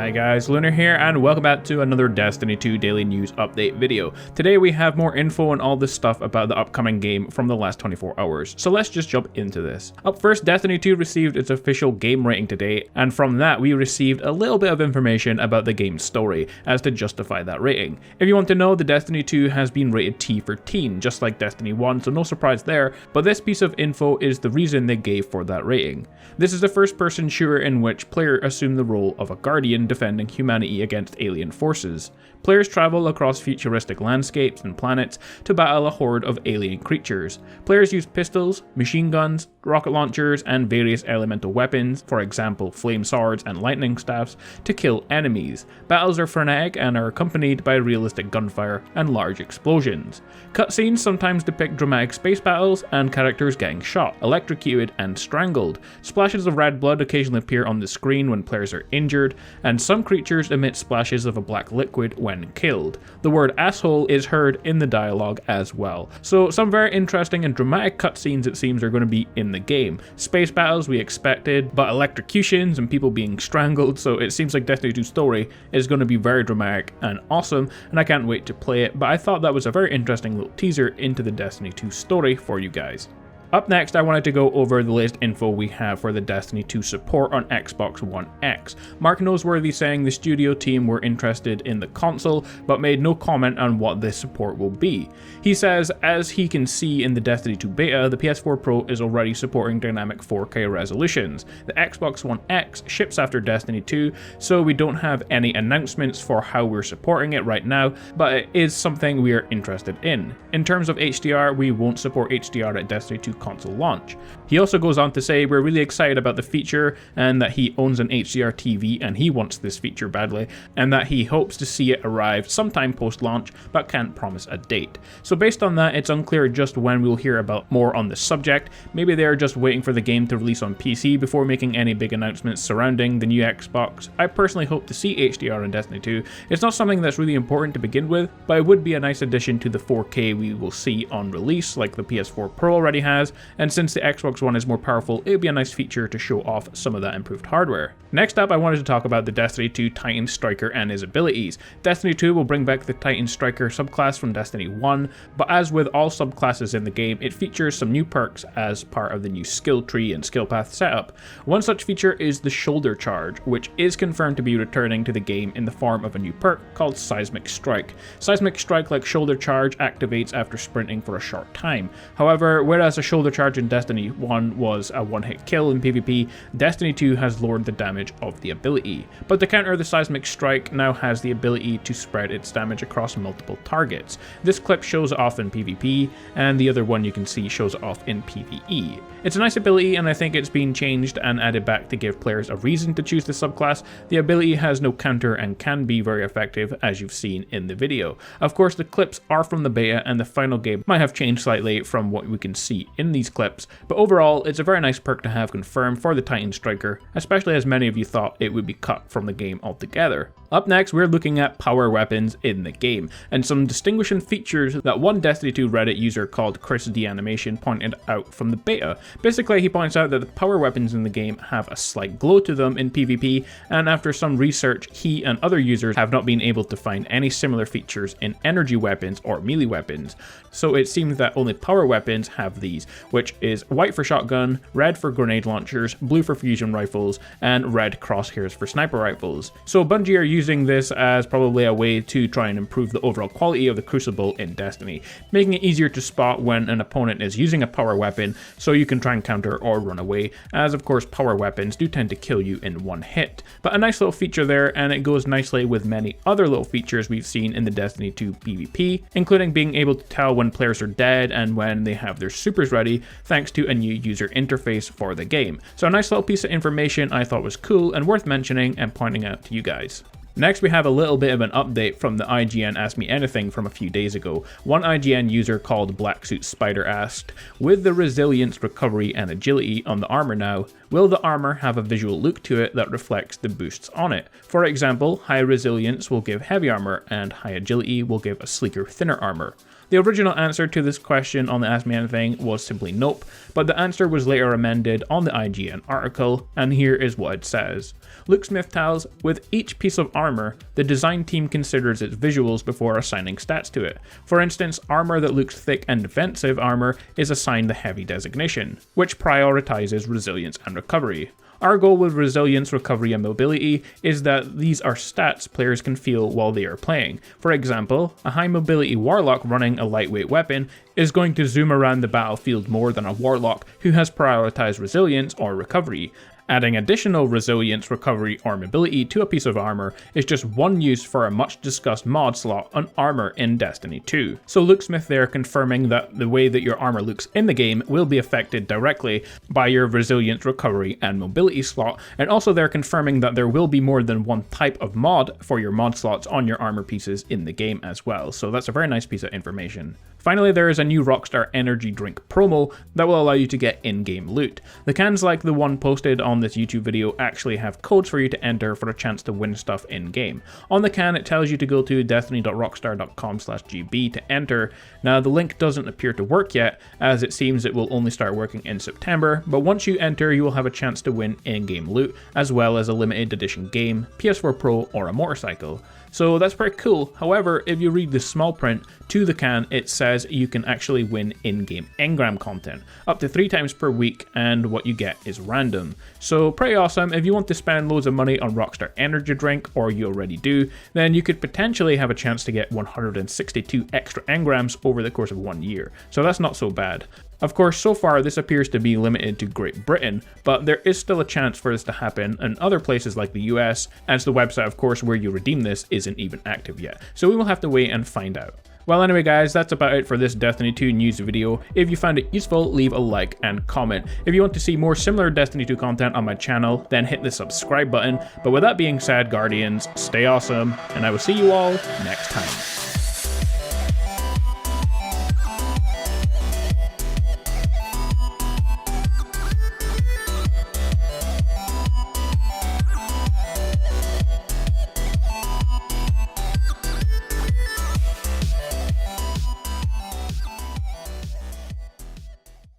Hi guys, Lunar here, and welcome back to another Destiny 2 daily news update video. Today we have more info on all this stuff about the upcoming game from the last 24 hours, so let's just jump into this. Up first, Destiny 2 received its official game rating today, and from that we received a little bit of information about the game's story as to justify that rating. If you want to know, the Destiny 2 has been rated T for teen, just like Destiny 1, so no surprise there, but this piece of info is the reason they gave for that rating. This is a first-person shooter in which players assume the role of a guardian defending humanity against alien forces. Players travel across futuristic landscapes and planets to battle a horde of alien creatures. Players use pistols, machine guns, rocket launchers, and various elemental weapons, for example flame swords and lightning staffs, to kill enemies. Battles are frenetic and are accompanied by realistic gunfire and large explosions. Cutscenes sometimes depict dramatic space battles and characters getting shot, electrocuted, and strangled. Splashes of red blood occasionally appear on the screen when players are injured, and some creatures emit splashes of a black liquid when killed. The word asshole is heard in the dialogue as well. So some very interesting and dramatic cutscenes it seems are going to be in the game. Space battles we expected, but electrocutions and people being strangled, so it seems like Destiny 2's story is going to be very dramatic and awesome, and I can't wait to play it, but I thought that was a very interesting little teaser into the Destiny 2 story for you guys. Up next, I wanted to go over the latest info we have for the Destiny 2 support on Xbox One X. Mark Noseworthy saying the studio team were interested in the console, but made no comment on what this support will be. He says, as he can see in the Destiny 2 beta, the PS4 Pro is already supporting dynamic 4K resolutions. The Xbox One X ships after Destiny 2, so we don't have any announcements for how we're supporting it right now, but it is something we are interested in. In terms of HDR, we won't support HDR at Destiny 2 console launch. He also goes on to say we're really excited about the feature and that he owns an HDR TV and he wants this feature badly, and that he hopes to see it arrive sometime post-launch but can't promise a date. So based on that, it's unclear just when we'll hear about more on the subject. Maybe they're just waiting for the game to release on PC before making any big announcements surrounding the new Xbox. I personally hope to see HDR in Destiny 2. It's not something that's really important to begin with, but it would be a nice addition to the 4K we will see on release like the PS4 Pro already has, and since the Xbox One is more powerful, it would be a nice feature to show off some of that improved hardware. Next up, I wanted to talk about the Destiny 2 Titan Striker and his abilities. Destiny 2 will bring back the Titan Striker subclass from Destiny 1, but as with all subclasses in the game, it features some new perks as part of the new skill tree and skill path setup. One such feature is the Shoulder Charge, which is confirmed to be returning to the game in the form of a new perk called Seismic Strike. Seismic Strike, like Shoulder Charge, activates after sprinting for a short time. However, whereas a Shoulder Charge in Destiny 1 was a one-hit kill in PvP, Destiny 2 has lowered the damage of the ability. But to counter the Seismic Strike now has the ability to spread its damage across multiple targets. This clip shows it off in PvP, and the other one you can see shows it off in PvE. It's a nice ability, and I think it's been changed and added back to give players a reason to choose the subclass. The ability has no counter and can be very effective, as you've seen in the video. Of course, the clips are from the beta, and the final game might have changed slightly from what we can see in these clips, but overall it's a very nice perk to have confirmed for the Titan Striker, especially as many of you thought it would be cut from the game altogether. Up next, we're looking at power weapons in the game, and some distinguishing features that one Destiny 2 Reddit user called Chris D Animation pointed out from the beta. Basically, he points out that the power weapons in the game have a slight glow to them in PvP, and after some research, he and other users have not been able to find any similar features in energy weapons or melee weapons. So it seems that only power weapons have these, which is white for shotgun, red for grenade launchers, blue for fusion rifles, and red crosshairs for sniper rifles. So Bungie are using this as probably a way to try and improve the overall quality of the Crucible in Destiny, making it easier to spot when an opponent is using a power weapon so you can try and counter or run away, as of course power weapons do tend to kill you in one hit. But a nice little feature there, and it goes nicely with many other little features we've seen in the Destiny 2 PvP, including being able to tell when players are dead and when they have their supers ready thanks to a new user interface for the game. So a nice little piece of information I thought was cool and worth mentioning and pointing out to you guys. Next, we have a little bit of an update from the IGN Ask Me Anything from a few days ago. One IGN user called Blacksuit Spider asked, with the resilience, recovery, and agility on the armor now, will the armor have a visual look to it that reflects the boosts on it? For example, high resilience will give heavy armor, and high agility will give a sleeker, thinner armor. The original answer to this question on the Ask Me Anything was simply nope, but the answer was later amended on the IGN article, and here is what it says. Luke Smith tells, with each piece of armor, the design team considers its visuals before assigning stats to it. For instance, armor that looks thick and defensive armor is assigned the heavy designation, which prioritizes resilience and recovery. Our goal with resilience, recovery, and mobility is that these are stats players can feel while they are playing. For example, a high mobility warlock running a lightweight weapon is going to zoom around the battlefield more than a warlock who has prioritized resilience or recovery. Adding additional resilience, recovery, or mobility to a piece of armor is just one use for a much discussed mod slot on armor in Destiny 2. So Luke Smith there confirming that the way that your armor looks in the game will be affected directly by your resilience, recovery, and mobility slot, and also they're confirming that there will be more than one type of mod for your mod slots on your armor pieces in the game as well. So that's a very nice piece of information. Finally, there is a new Rockstar energy drink promo that will allow you to get in-game loot. The cans like the one posted on this YouTube video actually have codes for you to enter for a chance to win stuff in-game. On the can, it tells you to go to destiny.rockstar.com/gb to enter. Now, the link doesn't appear to work yet, as it seems it will only start working in September, but once you enter, you will have a chance to win in-game loot, as well as a limited edition game, PS4 Pro, or a motorcycle. So that's pretty cool. However, if you read the small print to the can, it says you can actually win in-game engram content, up to 3 times per week, and what you get is random. So pretty awesome. If you want to spend loads of money on Rockstar Energy Drink, or you already do, then you could potentially have a chance to get 162 extra engrams over the course of 1 year. So that's not so bad. Of course, so far this appears to be limited to Great Britain, but there is still a chance for this to happen in other places like the US, as the website, of course, where you redeem this isn't even active yet. So we will have to wait and find out. Well, anyway guys, that's about it for this Destiny 2 news video. If you found it useful, leave a like and comment. If you want to see more similar Destiny 2 content on my channel, then hit the subscribe button. But with that being said, Guardians, stay awesome, and I will see you all next time.